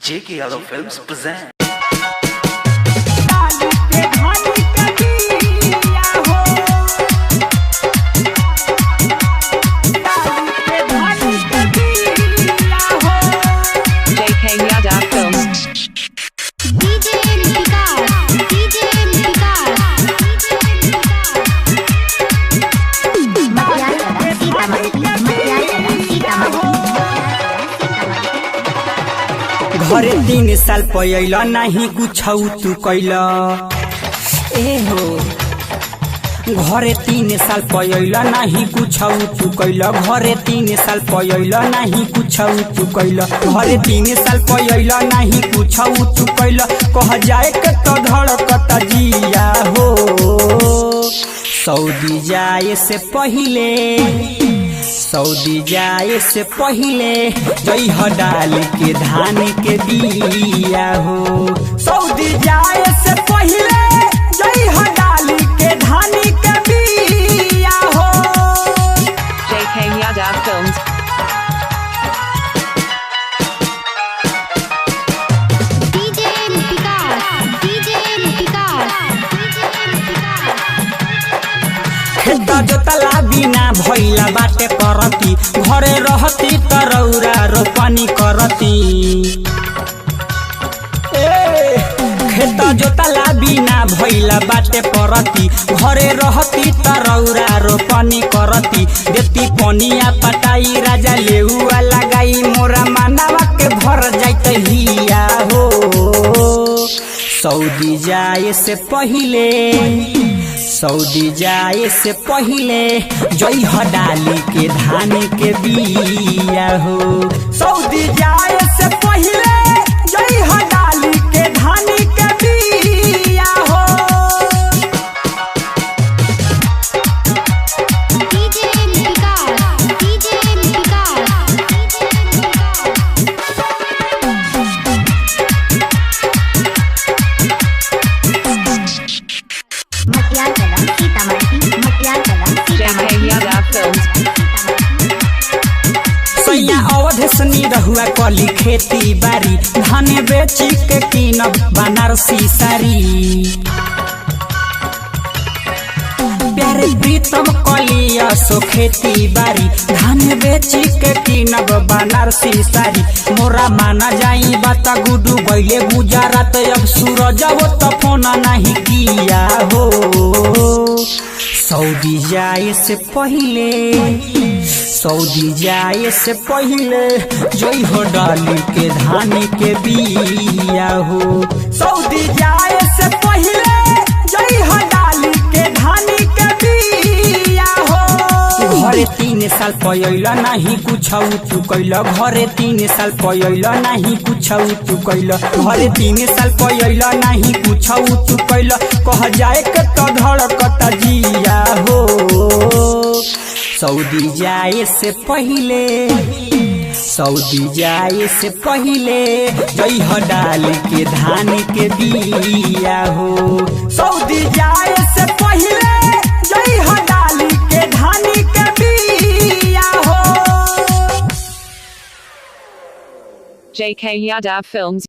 J.K. Yadav Films present. घरे 3 साल पयला नहीं कुछ तू कैला ए हो घरे 3 साल पयला नहीं कुछ तू कैला घरे 3 साल पयला नहीं कुछ तू कैला घरे 3 साल पयला नहीं कुछ तू कैला कह जाए के तो धड़कत जिया हो सऊदी जाए से पहले सऊदी जाए से पहले जइह डाल के धान के बिया हो सऊदी जाए से पहले जइह डाल के धान के बिया हो J.K. Yadav Films. खेता जोतला बिना भइला बाटे करती घरे रहती तरौरा रोपनी करती खेता जोतला बिना भइला बाटे परती घरे रहती तरौरा रोपनी करती देती पनिया पटाई राजा लेउआ लगाई मोरा मानवा के भर जाइत हिया हो सऊदी जाए से पहले सऊदी जाए से पहले जइह डाली के धान के बिया हो सऊदी जाए से पहले जइह डाली के धान के बिया हो J.K. Yadav Films. सैया अवधेशनी रहुआ कली खेती बारी धान बेची के कीनब बनारसी सारी प्यारे प्रीतम कलिया सो खेती बारी धान बेची के कीनब बनारसी सारी मोरा माना जाई बात गुडू बैले गुजरात अब सूरज वो तो फोन नहीं किया हो सऊदी जाए से पहले सऊदी जाए से पहले जइह डाली के धान के बिया हो सऊदी जाए से पहले जइह डाली के धान के बिया हो घरे 3 साल पयला नहीं कुछ तू कैला घरे 3 साल पयला नहीं कुछ तू कैला घरे 3 साल पयला नहीं कुछ तू कैला कह जाए के तो धड़कत जिया हो सऊदी जाए से पहले सऊदी जाए से पहले जइह डाल के धान के बिया हो सऊदी जाए से पहले जइह डाल के धान के बिया हो J.K. Yadav Films.